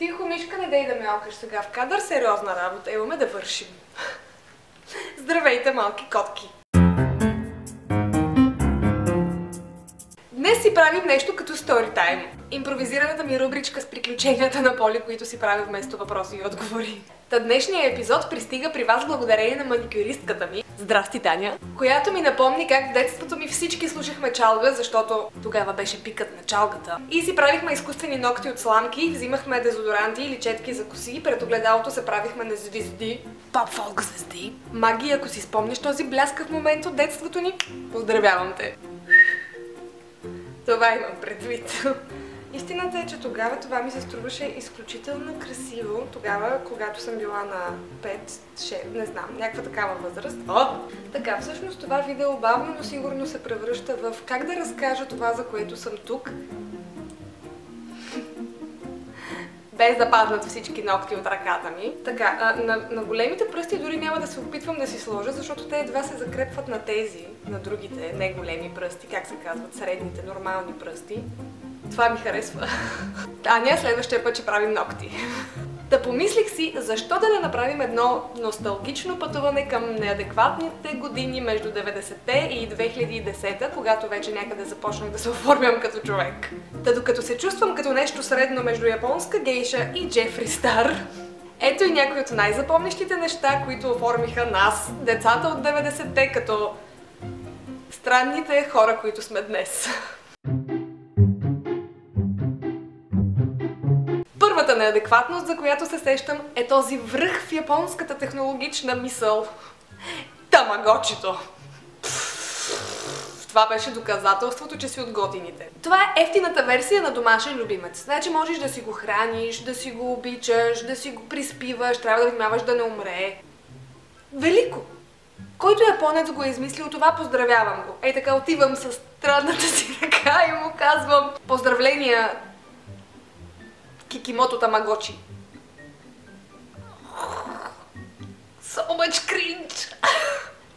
Тихо, мишка, не дей да мялкаш сега в кадър, сериозна работа, имаме да вършим. Здравейте, малки котки! Днес си правим нещо като сторитайм. Импровизираната ми рубричка с приключенията на Поли, които си правя вместо въпроси и отговори. Та днешният епизод пристига при вас благодарение на маникюристката ми, здрасти Таня, която ми напомни как в детството ми всички слушахме чалга, защото тогава беше пикът на чалгата. И си правихме изкуствени ногти от сламки, взимахме дезодоранти или четки за коси, пред огледалото се правихме на звезди, поп-фолк звезди. Маги, ако си спомниш този бляскав момент от детството ни, поздравявам те! Това имам предвид. Истината е, че тогава това ми се струваше изключително красиво. Тогава, когато съм била на 5-6, не знам, някаква такава възраст. Така, всъщност това видео бавно, но сигурно се превръща в как да разкажа това, за което съм тук, без да паднат всички ногти от ръката ми. Така, на големите пръсти дори няма да се опитвам да си сложа, защото те едва се закрепват на тези, на другите не големи пръсти, как се казват, средните, нормални пръсти. Това ми харесва. Таня, следващия път ще правим ногти. Да помислих си, защо да не направим едно носталгично пътуване към неадекватните години между 90-те и 2010-та, когато вече някъде започнах да се оформям като човек. Та докато се чувствам като нещо средно между японска гейша и Джефри Стар, ето и някои от най-запомнящите неща, които оформиха нас, децата от 90-те, като странните хора, които сме днес. Първата неадекватност, за която се сещам, е този връх в японската технологична мисъл. Тамагочито. Това беше доказателството, че си от готините. Това е ефтината версия на домашен любимец. Значи можеш да си го храниш, да си го обичаш, да си го приспиваш, трябва да внимаваш да не умре. Велико! Който японец го е измислил това, поздравявам го. Ей така отивам с странната си ръка и му казвам: поздравления, Кикимото Тамагочи. So much cringe!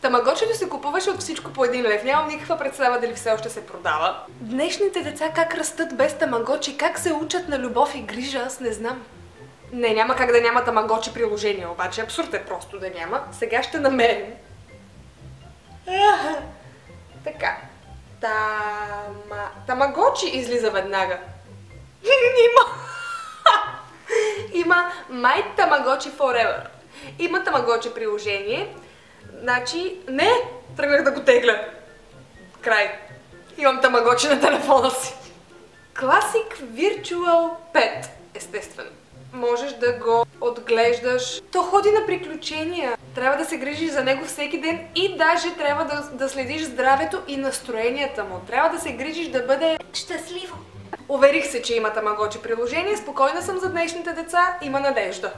Тамагочито се купуваше от всичко по 1 лев. Нямам никаква представа дали все още се продава. Днешните деца как растат без тамагочи, как се учат на любов и грижа, аз не знам. Не, няма как да няма тамагочи приложение, обаче абсурд е просто да няма. Сега ще намерим. Така. Тамагочи излиза веднага. Има My Tamagotchi Forever. Има Тамагочи приложение. Значи, не! Тръгнах да го тегля. Край. Имам Тамагочи на телефона си. Classic Virtual Pet, естествено. Можеш да го отглеждаш. То ходи на приключения. Трябва да се грижиш за него всеки ден и даже трябва да следиш здравето и настроенията му. Трябва да се грижиш да бъде щастливо. Уверих се, че има Тамагочи приложение. Спокойна съм за днешните деца. Има надежда.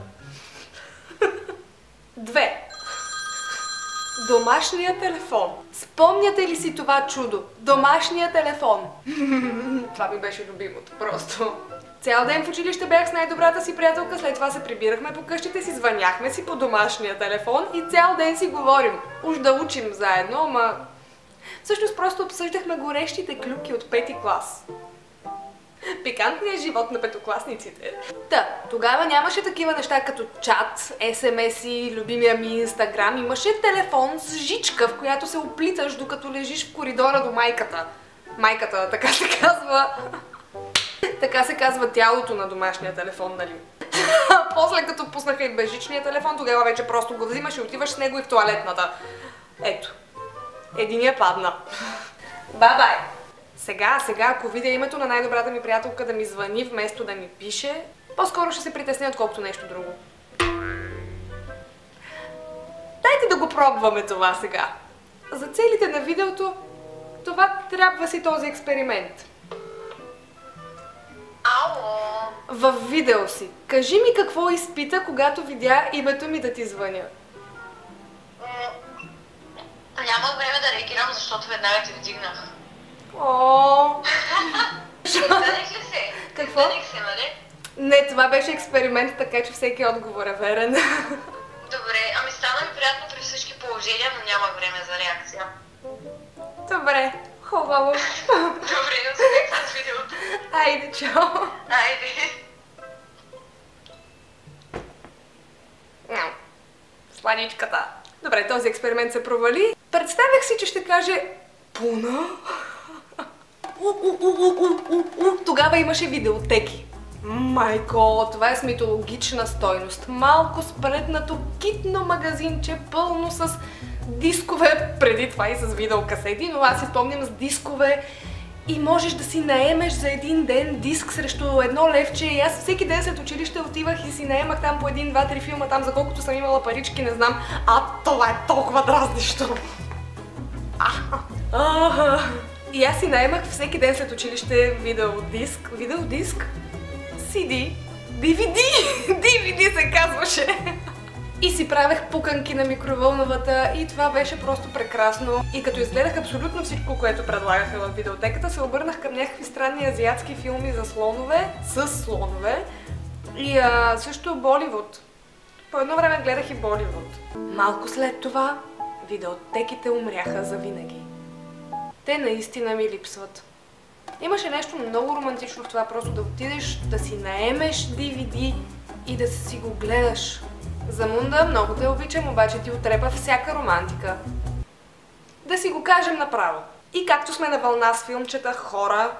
2. Домашния телефон. Спомняте ли си това чудо? Домашния телефон. Това ми беше любимото, просто. Цял ден в училище бях с най-добрата си приятелка, след това се прибирахме по къщите си, звъняхме си по домашния телефон и цял ден си говорим. Уж да учим заедно, ама... Всъщност просто обсъждахме горещите клюки от 5-ти клас. Пикантният живот на петокласниците. Тогава нямаше такива неща като чат, SMS-и, любимия ми Инстаграм. Имаше телефон с жичка, в която се оплиташ, докато лежиш в коридора до майката. Майката, така се казва. Така се казва тялото на домашния телефон, нали? После като пуснаха и безжичния телефон, тогава вече просто го взимаш и отиваш с него и в тоалетната. Ето. Единия падна. Бай-бай! Сега, ако видя името на най-добрата ми приятелка да ми звъни вместо да ми пише, по-скоро ще се притесня, отколкото нещо друго. Дайте да го пробваме това сега. За целите на видеото, това трябва си този експеримент. Ало! Във видео си. Кажи ми какво изпита, когато видя името ми да ти звъня. Няма време да реагирам, защото веднага ти вдигнах. Съдих ли се? Какво? Съдих се, нали? Не, това беше експеримент, така че всеки отговор е верен. Добре, ами стана ми приятно при всички положения, но няма време за реакция. Добре, хубаво. Добре, успех с видеото. Айде, чао. Айде. посланичката. Добре, този експеримент се провали. Представях си, че ще каже Пуна. Тогава имаше видеотеки. Майко, това е с митологична стойност. Малко спретнато китно магазинче, пълно с дискове, преди това и с видеокасети, но аз си спомням с дискове и можеш да си наемеш за един ден диск срещу 1 левче. И аз всеки ден след училище отивах и си наемах там по 1, 2, 3 филма, там за колкото съм имала парички, не знам. А това е толкова дразнищо. И аз си наемах всеки ден след училище видеодиск, CD, DVD се казваше. И си правех пуканки на микровълновата и това беше просто прекрасно. И като изгледах абсолютно всичко, което предлагаха в видеотеката, се обърнах към някакви странни азиатски филми за слонове, с слонове и също Боливуд. По едно време гледах и Боливуд. Малко след това видеотеките умряха завинаги. Те наистина ми липсват. Имаше нещо много романтично в това, просто да отидеш, да си наемеш DVD и да си го гледаш. Замунда, много те обичам, обаче ти отрепа всяка романтика. Да си го кажем направо. И както сме на вълна с филмчета, хора,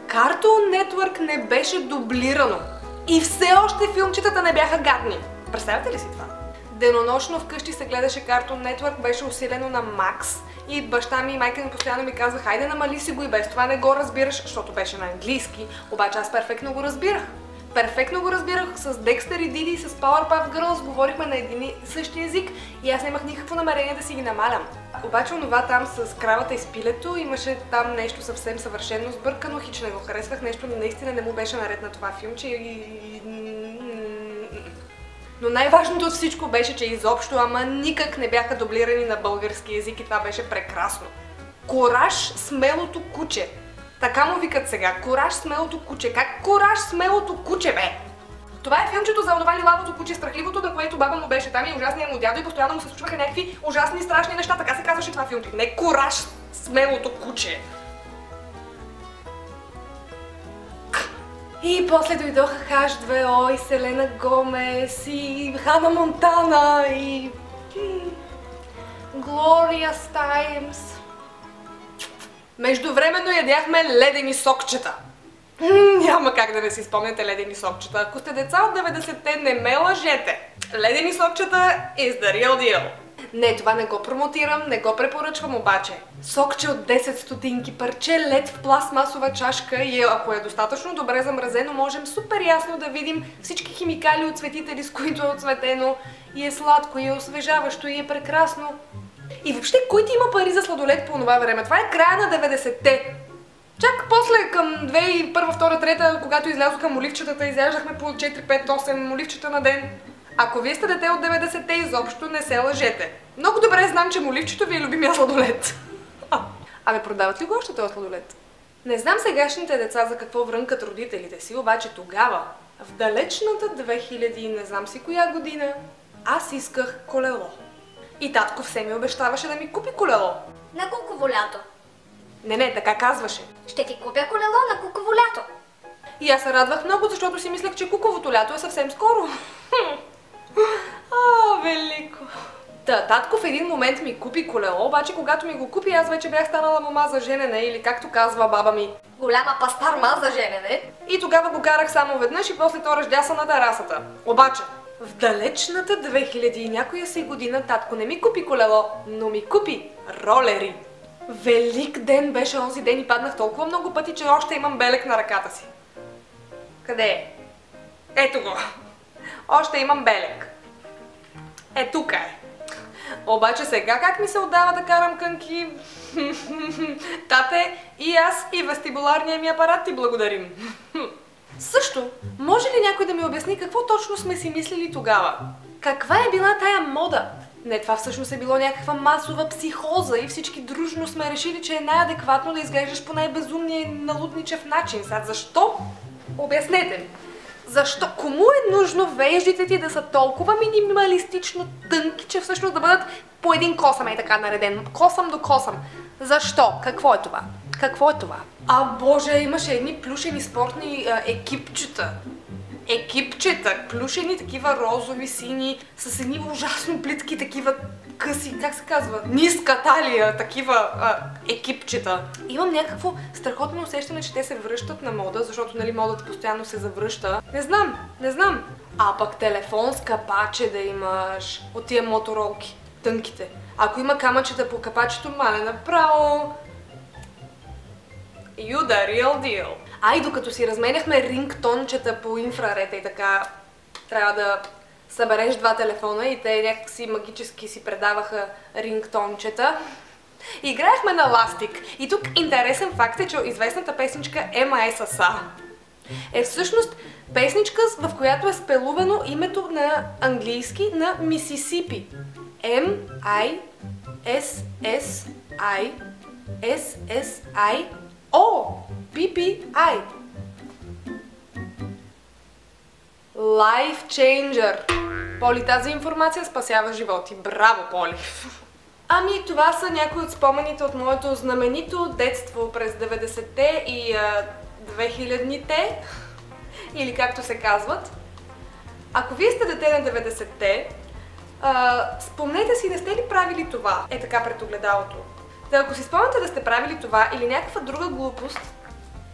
Cartoon Network не беше дублирано. И все още филмчетата не бяха гадни. Представяте ли си това? Денонощно вкъщи се гледаше Cartoon Network, беше усилено на макс. И баща ми и майка ми постоянно ми казва, хайде намали си го и без това не го разбираш, защото беше на английски. Обаче аз перфектно го разбирах. Перфектно го разбирах с Декстър и Диди и с Powerpuff Girls, говорихме на един и същи език и аз нямах никакво намерение да си ги намалям. Обаче онова там с кравата и спилето имаше там нещо съвсем съвършено сбъркано, хич не го харесвах, нещо наистина не му беше наред на това филмче Но най-важното от всичко беше, че изобщо, ама никак не бяха дублирани на български език и това беше прекрасно. Кораж, смелото куче. Така му викат сега. Кораж, смелото куче. Как Кораж, смелото куче, бе? Това е филмчето за онова лилавото куче, страхливото, на което баба му беше там и ужасният му дядо и постоянно му се случваха някакви ужасни, страшни неща. Така се казваше това филмче. Не Кораж, смелото куче. И после дойдоха H2O и Селена Гомес и Хана Монтана и Глория Стаймс. Междувременно ядяхме ледени сокчета. Няма как да не си спомняте ледени сокчета. Ако сте деца от 90-те, не ме лъжете. Ледени сокчета is the real deal. Не, това не го промотирам, не го препоръчвам обаче. Сокче от 10 стотинки, парче лед в пластмасова чашка и ако е достатъчно добре замразено, можем супер ясно да видим всички химикали от цветители, с които е отцветено. И е сладко, и е освежаващо, и е прекрасно. И въобще, кой ти има пари за сладолед по това време? Това е края на 90-те. Чак после към 2001, 2002, 2003, когато излязоха моливчетата, изяждахме по 4, 5, 8 моливчета на ден. Ако вие сте дете от 90-те, изобщо не се лъжете. Много добре знам, че моливчето ви е любимия сладолед. Абе, продават ли го още този сладолед? Не знам сегашните деца за какво врънкат родителите си, обаче тогава, в далечната 2000, не знам си коя година, аз исках колело. И татко все ми обещаваше да ми купи колело. На куково лято. Не, така казваше. Ще ти купя колело на куково лято. И аз се радвах много, защото си мислех, че куковото лято е съвсем скоро. Велико. Татко в един момент ми купи колело, обаче когато ми го купи, аз вече бях станала мома за женене или както казва баба ми, голяма пастарма за женене. И тогава го карах само веднъж и после то ръждяса на терасата. Обаче, в далечната 2000 и някоя си година татко не ми купи колело, но ми купи ролери. Велик ден беше онзи ден и паднах толкова много пъти, че още имам белег на ръката си. Къде е? Ето го. Още имам белег. Тук е. Обаче сега как ми се отдава да карам кънки? Тате, и аз, и вестибуларния ми апарат ти благодарим. Също, може ли някой да ми обясни какво точно сме си мислили тогава? Каква е била тая мода? Не, това всъщност е било някаква масова психоза и всички дружно сме решили, че е най-адекватно да изглеждаш по най-безумния и налудничев начин. Сега защо? Обяснете ми. Защо? Кому е нужно веждите ти да са толкова минималистично тънки, че всъщност да бъдат по един косъм и така нареден? Косъм до косъм. Защо? Какво е това? Какво е това? Боже, имаше едни плюшени спортни екипчета. екипчета, плюшени такива розови, сини, с едни ужасно плитки такива къси, как се казва, ниска талия, такива екипчета. Имам някакво страхотно усещане, че те се връщат на мода, защото нали модата постоянно се завръща. Не знам. А пък телефон с капаче да имаш от тия моторолки, тънките. Ако има камъчета по капачето, мале направо... You the real deal. И докато си разменяхме рингтончета по инфрарета и така, трябва да събереш два телефона и те някакси магически си предаваха рингтончета. Играехме на ластик. И тук интересен факт е, че известната песничка M.I.S.A. е всъщност песничка, в която е спелувано името на английски на Мисисипи. M.I.S.S.I.S.S.I. P.P.I. Life changer. Поли, тази информация спасява животи. Браво, Поли! Това са някои от спомените от моето знаменито детство през 90-те и 2000-те, или както се казват. Ако вие сте дете на 90-те, спомнете си, не сте ли правили това? Така пред огледалото. Ако си спомняте да сте правили това или някаква друга глупост,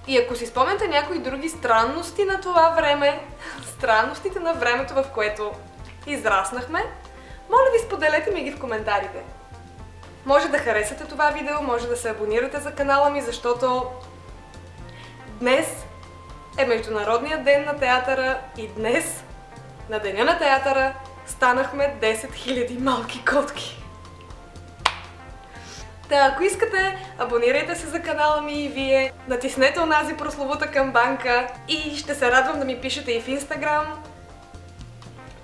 и ако си спомняте някои други странности на това време, странностите на времето, в което израснахме, моля ви, споделете ми ги в коментарите. Може да харесате това видео, може да се абонирате за канала ми, защото днес е Международният ден на театъра и днес, на Деня на театъра, станахме 10 000 малки котки. Ако искате, абонирайте се за канала ми и вие, натиснете онази прословута камбанка и ще се радвам да ми пишете и в Инстаграм.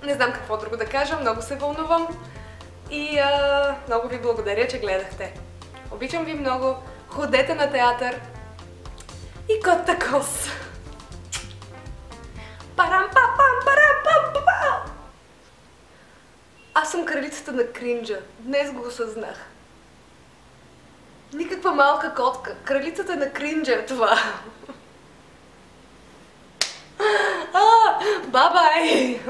Не знам какво друго да кажа, много се вълнувам и много ви благодаря, че гледахте. Обичам ви много, ходете на театър и котта кос! Аз съм кралицата на кринджа, днес го осъзнах. Никаква малка котка. Кралицата на кринджа е това. Бай-бай!